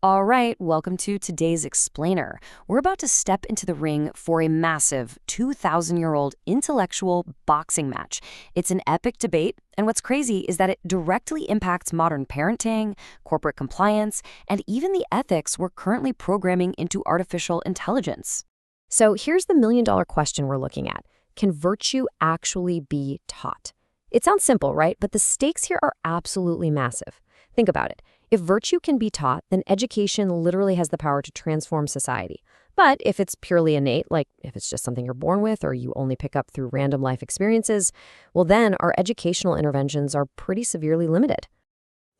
All right, welcome to today's explainer. We're about to step into the ring for a massive 2,000-year-old intellectual boxing match. It's an epic debate, and what's crazy is that it directly impacts modern parenting, corporate compliance, and even the ethics we're currently programming into artificial intelligence. So here's the million-dollar question we're looking at. Can virtue actually be taught? It sounds simple, right? But the stakes here are absolutely massive. Think about it. If virtue can be taught, then education literally has the power to transform society. But if it's purely innate, like if it's just something you're born with or you only pick up through random life experiences, well then our educational interventions are pretty severely limited.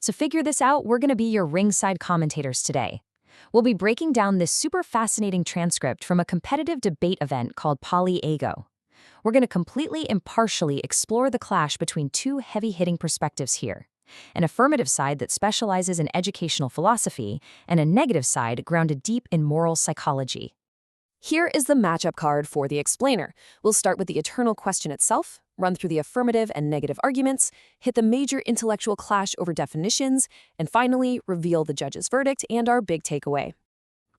To figure this out, we're going to be your ringside commentators today. We'll be breaking down this super fascinating transcript from a competitive debate event called Poly Ago. We're going to completely impartially explore the clash between two heavy-hitting perspectives here. An affirmative side that specializes in educational philosophy, and a negative side grounded deep in moral psychology. Here is the matchup card for the explainer. We'll start with the eternal question itself, run through the affirmative and negative arguments, hit the major intellectual clash over definitions, and finally reveal the judge's verdict and our big takeaway.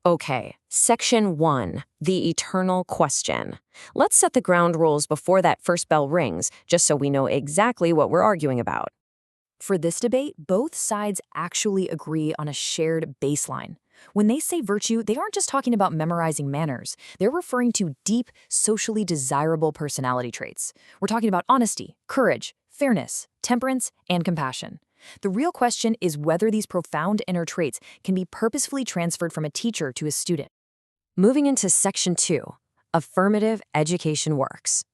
Okay, Section 1, the eternal question. Let's set the ground rules before that first bell rings, just so we know exactly what we're arguing about. For this debate, both sides actually agree on a shared baseline. When they say virtue, they aren't just talking about memorizing manners. They're referring to deep, socially desirable personality traits. We're talking about honesty, courage, fairness, temperance, and compassion. The real question is whether these profound inner traits can be purposefully transferred from a teacher to a student. Moving into Section 2, affirmative education works.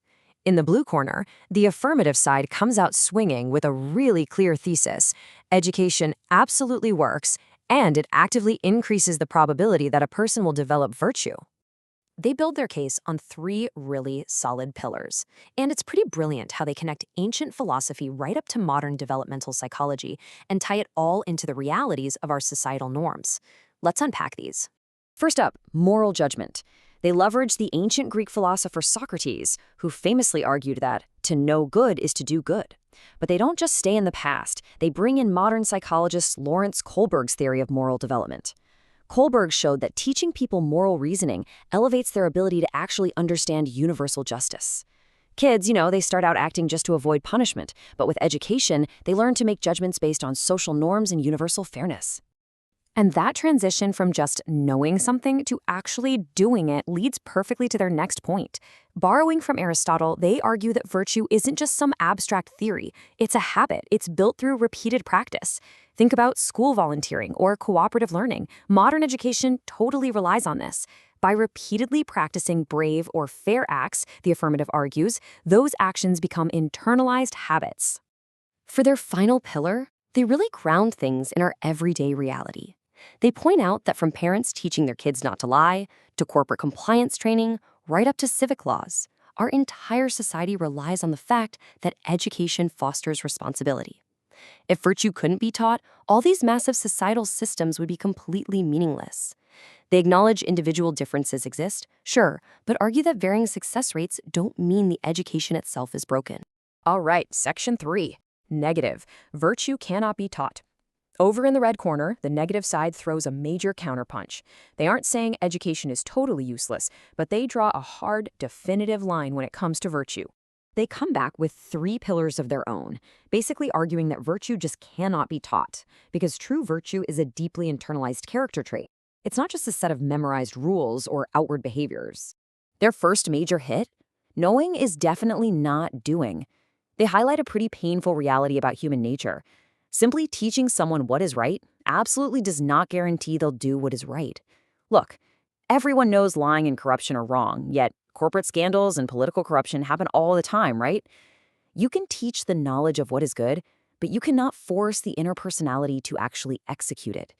In the blue corner, the affirmative side comes out swinging with a really clear thesis. Education absolutely works, and it actively increases the probability that a person will develop virtue. They build their case on three really solid pillars. And it's pretty brilliant how they connect ancient philosophy right up to modern developmental psychology and tie it all into the realities of our societal norms. Let's unpack these. First up, moral judgment. They leverage the ancient Greek philosopher Socrates, who famously argued that to know good is to do good. But they don't just stay in the past. They bring in modern psychologist Lawrence Kohlberg's theory of moral development. Kohlberg showed that teaching people moral reasoning elevates their ability to actually understand universal justice. Kids, they start out acting just to avoid punishment, but with education, they learn to make judgments based on social norms and universal fairness. And that transition from just knowing something to actually doing it leads perfectly to their next point. Borrowing from Aristotle, they argue that virtue isn't just some abstract theory. It's a habit. It's built through repeated practice. Think about school volunteering or cooperative learning. Modern education totally relies on this. By repeatedly practicing brave or fair acts, the affirmative argues, those actions become internalized habits. For their final pillar, they really ground things in our everyday reality. They point out that from parents teaching their kids not to lie, to corporate compliance training, right up to civic laws, our entire society relies on the fact that education fosters responsibility. If virtue couldn't be taught, all these massive societal systems would be completely meaningless. They acknowledge individual differences exist, sure, but argue that varying success rates don't mean the education itself is broken. All right, Section 3, negative. Virtue cannot be taught. Over in the red corner, the negative side throws a major counterpunch. They aren't saying education is totally useless, but they draw a hard, definitive line when it comes to virtue. They come back with three pillars of their own, basically arguing that virtue just cannot be taught, because true virtue is a deeply internalized character trait. It's not just a set of memorized rules or outward behaviors. Their first major hit? Knowing is definitely not doing. They highlight a pretty painful reality about human nature. Simply teaching someone what is right absolutely does not guarantee they'll do what is right. Look, everyone knows lying and corruption are wrong, yet corporate scandals and political corruption happen all the time, right? You can teach the knowledge of what is good, but you cannot force the inner personality to actually execute it.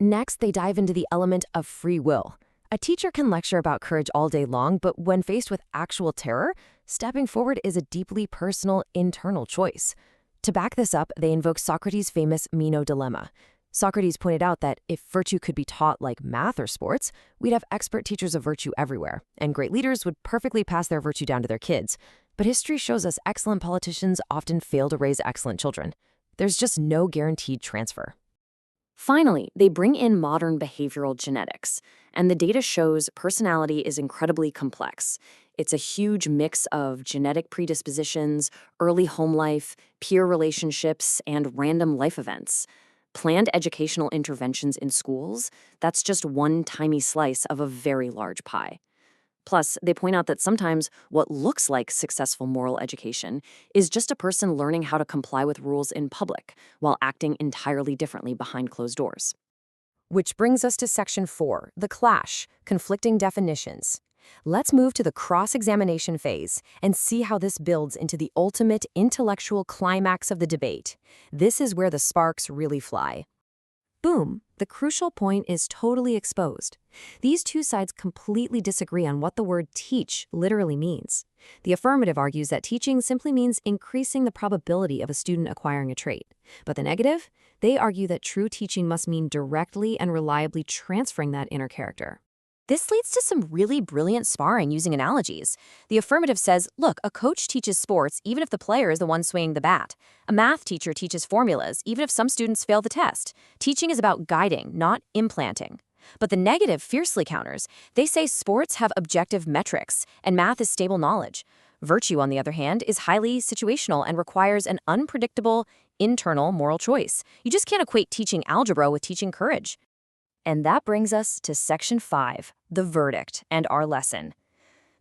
Next, they dive into the element of free will. A teacher can lecture about courage all day long, but when faced with actual terror, stepping forward is a deeply personal, internal choice. To back this up, they invoke Socrates' famous Meno dilemma. Socrates pointed out that if virtue could be taught like math or sports, we'd have expert teachers of virtue everywhere, and great leaders would perfectly pass their virtue down to their kids. But history shows us excellent politicians often fail to raise excellent children. There's just no guaranteed transfer. Finally, they bring in modern behavioral genetics, and the data shows personality is incredibly complex. It's a huge mix of genetic predispositions, early home life, peer relationships, and random life events. Planned educational interventions in schools, that's just one tiny slice of a very large pie. Plus, they point out that sometimes what looks like successful moral education is just a person learning how to comply with rules in public while acting entirely differently behind closed doors. Which brings us to Section 4, the clash, conflicting definitions. Let's move to the cross-examination phase and see how this builds into the ultimate intellectual climax of the debate. This is where the sparks really fly. Boom! The crucial point is totally exposed. These two sides completely disagree on what the word teach literally means. The affirmative argues that teaching simply means increasing the probability of a student acquiring a trait. But the negative? They argue that true teaching must mean directly and reliably transferring that inner character. This leads to some really brilliant sparring using analogies. The affirmative says, look, a coach teaches sports even if the player is the one swinging the bat. A math teacher teaches formulas even if some students fail the test. Teaching is about guiding, not implanting. But the negative fiercely counters. They say sports have objective metrics, and math is stable knowledge. Virtue, on the other hand, is highly situational and requires an unpredictable, internal moral choice. You just can't equate teaching algebra with teaching courage. And that brings us to Section 5, the verdict, and our lesson.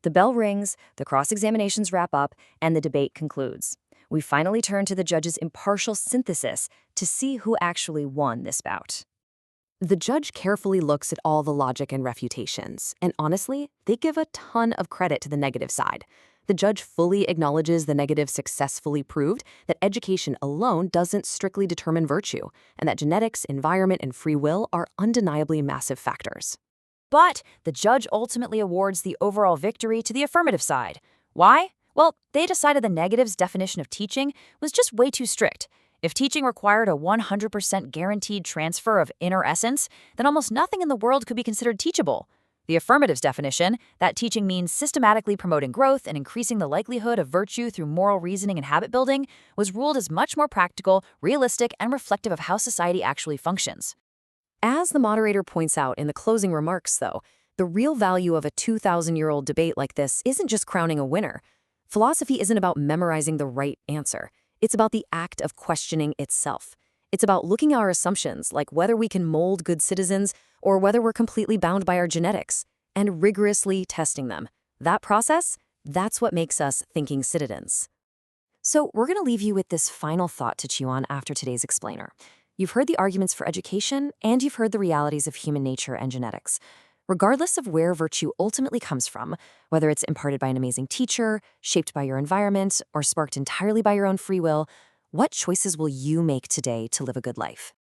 The bell rings, the cross-examinations wrap up, and the debate concludes. We finally turn to the judge's impartial synthesis to see who actually won this bout. The judge carefully looks at all the logic and refutations, and honestly, they give a ton of credit to the negative side. The judge fully acknowledges the negative successfully proved that education alone doesn't strictly determine virtue, and that genetics, environment, and free will are undeniably massive factors. But the judge ultimately awards the overall victory to the affirmative side. Why? Well, they decided the negative's definition of teaching was just way too strict. If teaching required a 100% guaranteed transfer of inner essence, then almost nothing in the world could be considered teachable. The affirmative's definition, that teaching means systematically promoting growth and increasing the likelihood of virtue through moral reasoning and habit building, was ruled as much more practical, realistic, and reflective of how society actually functions. As the moderator points out in the closing remarks, though, the real value of a 2,000-year-old debate like this isn't just crowning a winner. Philosophy isn't about memorizing the right answer. It's about the act of questioning itself. It's about looking at our assumptions, like whether we can mold good citizens or whether we're completely bound by our genetics, and rigorously testing them. That process, that's what makes us thinking citizens. So we're going to leave you with this final thought to chew on after today's explainer. You've heard the arguments for education, and you've heard the realities of human nature and genetics. Regardless of where virtue ultimately comes from, whether it's imparted by an amazing teacher, shaped by your environment, or sparked entirely by your own free will, what choices will you make today to live a good life?